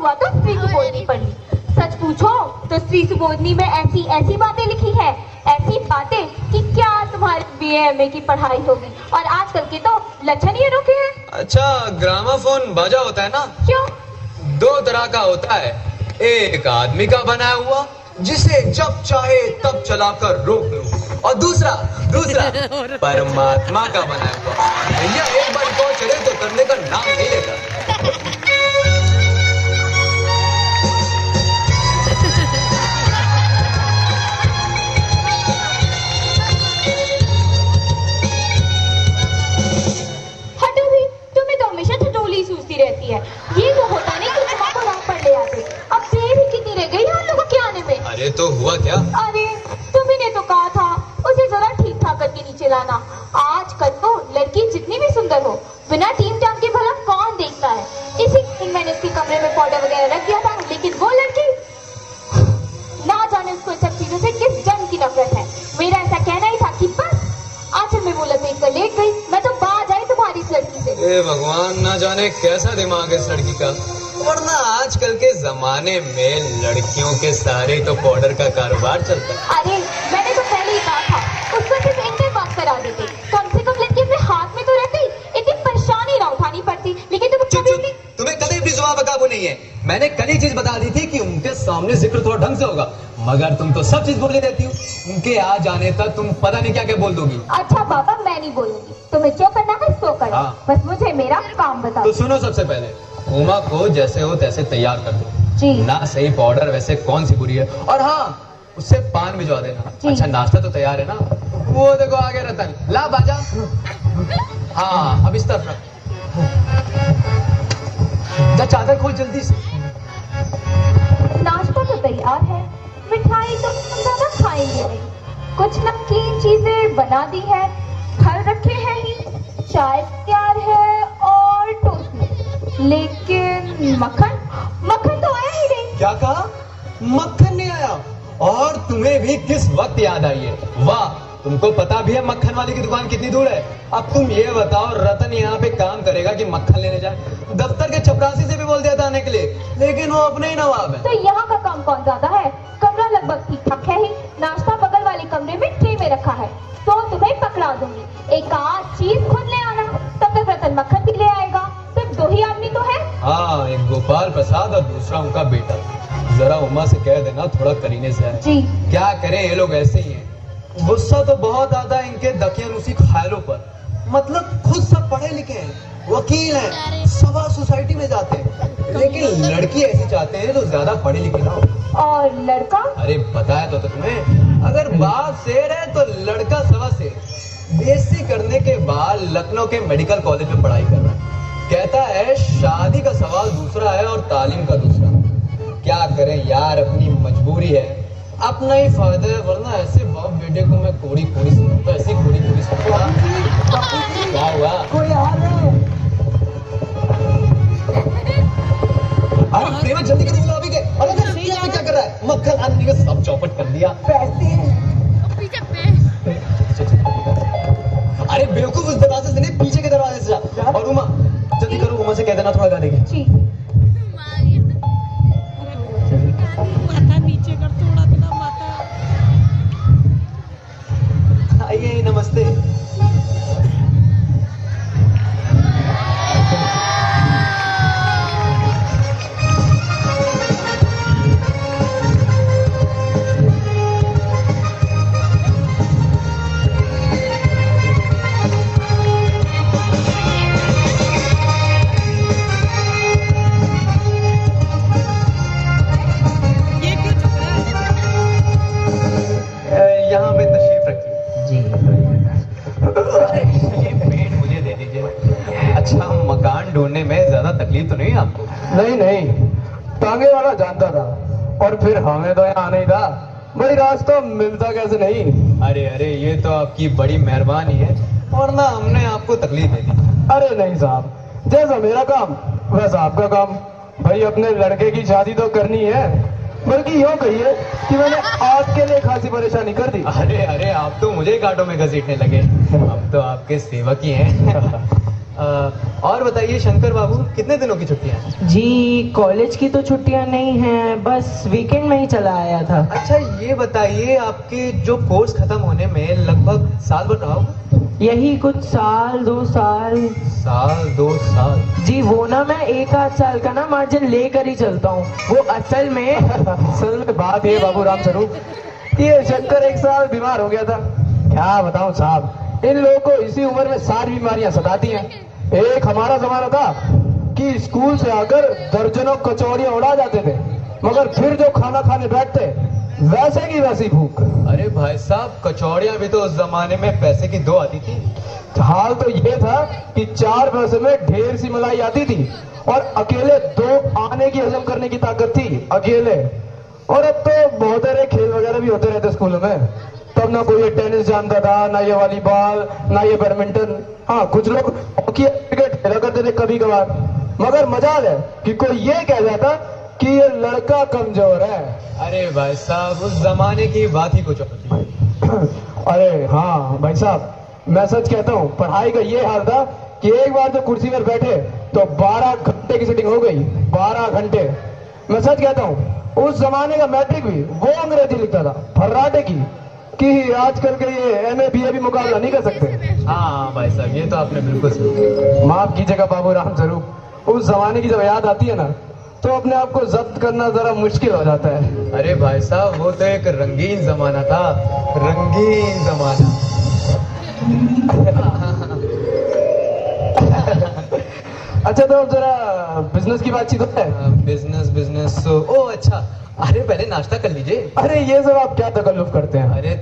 हुआ तो स्त्री सुबोधनी पढ़ ली। सच पूछो तो स्त्री सुबोधनी में ऐसी ऐसी बातें लिखी है, ऐसी बातें कि क्या तुम्हारी BA की पढ़ाई होगी। और आजकल के तो लक्षण ही रुके हैं। अच्छा, ग्रामाफोन बाजा होता है ना? क्यों? दो तरह का होता है, एक आदमी का बनाया हुआ जिसे जब चाहे तब चलाकर रोक लो, और दूसरा परमात्मा का बनाया हुआ। भैया एक बार को चढ़े तो करने का नाम नहीं लेता। हटो भी, तुम्हें तो हमेशा ठिठोली सूझती रहती है। ये तो होता नहीं कि तुम को राम पर ले आते। अब देर भी कितनी रह गई है हम लोगों के आने में। अरे तो हुआ क्या? अरे तुम्ही ने तो कहा था उसे जरा ठीक ठाक करके नीचे लाना। आजकल तो लड़की जितनी भी सुंदर हो, बिना टीम टाम के भला कौन देखता है। इसी दिन मैंने उसके कमरे में पाउडर वगैरह रख दिया था, लेकिन वो लड़की ना जाने उसको सब चीजों से किस जन्म की नफरत है। मेरा ऐसा कहना ही था कि बस आंचल में वो लपेट कर लेट गई। मैं तो बाज आई तुम्हारी इस लड़की से। ए भगवान, ना जाने कैसा दिमाग है इस लड़की का। वरना आजकल के जमाने में लड़कियों के सारे तो पाउडर का कारोबार चलता है। अरे मैंने तो पहले ही कहा था उसको सिर्फ इनके बात करा देते, कम से कम लड़की अपने हाथ में तो रहती। इतनी परेशानी ना उठानी पड़ती। लेकिन तुम्हें कभी भी जुबान पर काबू नहीं है। मैंने कल ही चीज बता दी थी कि उनके सामने जिक्र थोड़ा ढंग से होगा, मगर तुम तो सब चीज बोले देती हो। उनके आ जाने तक तुम पता नहीं क्या क्या बोल दोगी। अच्छा बाबा, मैं नहीं बोलूंगी। तुम्हें जो करना है सो करो। हाँ। बस मुझे मेरा काम बताओ। तो सुनो, सबसे पहले उमा को जैसे हो तैसे तैयार कर दो जी। ना सही पाउडर वैसे कौन सी बुरी है। और हाँ, उससे पान भिजवा देना। अच्छा, नाश्ता तो तैयार है ना? वो देखो आगे रतन, ला बाजा। हाँ, अब इस तरफ रख। जा चादर खोल जल्दी से। नाश्ता तो तैयार है, मिठाई तो हम ज्यादा खाएंगे नहीं। कुछ नमकीन चीजें बना दी है, फल रखे हैं ही, चाय तैयार है और टोस्ट भी। लेकिन मक्खन तो आया ही नहीं। क्या कहा? मक्खन नहीं आया? और तुम्हें भी किस वक्त याद आई है? वाह, तुमको पता भी है मक्खन वाले की दुकान कितनी दूर है। अब तुम ये बताओ, रतन यहाँ पे काम करेगा कि मक्खन लेने जाए? दफ्तर के चपरासी से भी बोल दिया था आने के लिए, लेकिन वो अपने ही नवाब है। तो यहाँ का काम कौन ज्यादा है? कमरा लगभग ठीक ठाक है ही। नाश्ता बगल वाले कमरे में ट्रे में रखा है, तो तुम्हें पकड़ा दूंगी। एक आध चीज खुद ले आना, तब तक रतन मक्खन भी ले आएगा। सिर्फ दो ही आदमी तो है। हाँ, एक गोपाल प्रसाद और दूसरा उनका बेटा। जरा उमा से कह देना थोड़ा करीने से आए। जी। क्या करें, ये लोग ऐसे ही हैं। गुस्सा तो बहुत आता है इनके दकियानुसी ख्यालों पर। मतलब खुद सब पढ़े लिखे हैं, वकील हैं, सभा सोसाइटी में जाते हैं, लेकिन लड़की ऐसी चाहते हैं तो ज्यादा पढ़े लिखे ना हो। और लड़का? अरे बताया तो तुम्हें, अगर बाप शेर है तो लड़का सवा शेर। BSc करने के बाद लखनऊ के मेडिकल कॉलेज में पढ़ाई कर रहा है। कहता है शादी का सवाल दूसरा है और तालीम का दूसरा। क्या करें यार, अपनी मजबूरी है, अपना ही फायदा है। वरना ऐसे बाप बेटे को मैं कोड़ी कोड़ी सुनता, ऐसी कोड़ी कोड़ी सुनता। क्या हुआ? कोई आ रहा है। अरे प्रेमा, जल्दी करो अभी के। अरे क्या कर रहा है? मक्खन आदमी का सब चौपट कर दिया। अरे बेवकूफ, उस दरवाजे से नहीं, पीछे के दरवाजे से जा। और उमा, जल्दी करो, उमा से कह देना थोड़ा गा देगी। जी। माथा नीचे कर, थोड़ा बिना माथा। आइए, नमस्ते। यहाँ पे तशरीफ रखिए। जी। ये पेन मुझे दे दीजिए। अच्छा, मकान ढूंढने में ज्यादा तकलीफ तो नहीं है आपको? नहीं, टांगे वाला जानता था, और फिर हमें तो यहाँ नहीं था। बड़ी रास्ता मिलता कैसे नहीं। अरे अरे, ये तो आपकी बड़ी मेहरबानी है, वरना हमने आपको तकलीफ दे दी। अरे नहीं साहब, जैसा मेरा काम वैसा आपका काम। भाई अपने लड़के की शादी तो करनी है, बल्कि यूँ कहिए कि मैंने आपके लिए खासी परेशानी कर दी। अरे अरे, आप तो मुझे कांटों में घसीटने लगे। अब तो आपके सेवक ही हैं। और बताइए शंकर बाबू, कितने दिनों की छुट्टियां हैं? जी कॉलेज की तो छुट्टियां नहीं हैं, बस वीकेंड में ही चला आया था। अच्छा ये बताइए, आपके जो कोर्स खत्म होने में लगभग साल भर रहा होगा? यही कुछ साल 2 साल। साल 2 साल? जी वो ना मैं 1 आध साल का ना मार्जिन लेकर ही चलता हूँ। वो असल में बात ये बाबू राम स्वरूप, ये शंकर 1 साल बीमार हो गया था। क्या बताऊं साहब, इन लोगों को इसी उम्र में सारी बीमारियां सताती हैं। एक हमारा जमाना था कि स्कूल से आकर दर्जनों कचौड़ियां उड़ा जाते थे, मगर फिर जो खाना खाने बैठते वैसे की वैसी भूख। अरे भाई साहब, कचौड़ियां भी तो उस जमाने में पैसे की 2 आती थी। हाल तो ये था कि 4 पैसे में ढेर सी मलाई आती थी और अकेले 2 आने की हजम करने की ताकत थी, अकेले। और अब तो बहुत सारे खेल वगैरह भी होते रहते स्कूलों में। तब ना कोई ये टेनिस जानता था, ना ये वॉलीबॉल, ना ये बैडमिंटन। हाँ कुछ लोग हॉकी क्रिकेट खेला करते थे कभी कभार, मगर मजाल है कि कोई ये कह जाता कि ये लड़का कमजोर है। अरे भाई साहब, उस जमाने की बात ही कुछ और थी। अरे हाँ भाई साहब, मैं सच कहता हूँ, पढ़ाई का ये हाल था कि एक बार जो कुर्सी पर बैठे तो 12 घंटे की सीटिंग हो गई। 12 घंटे। मैं सच कहता हूँ, उस जमाने का मैट्रिक भी वो अंग्रेजी लिखता था, फर्राटे की, कि आजकल के ये एमए बीए भी मुकाबला नहीं कर सकते। हाँ भाई साहब, ये तो आपने बिल्कुल सही। माफ कीजिएगा बाबू राम स्वरूप, उस जमाने की जब याद आती है ना तो अपने आप को जब्त करना जरा मुश्किल हो जाता है। अरे भाई साहब, वो तो एक रंगीन जमाना था, रंगीन जमाना। अच्छा तो अब जरा बिजनेस की बातचीत होता है। बिजनेस ओ अच्छा, अरे पहले नाश्ता कर लीजिए। अरे ये सब आप क्या तकल्लुफ करते हैं। अरे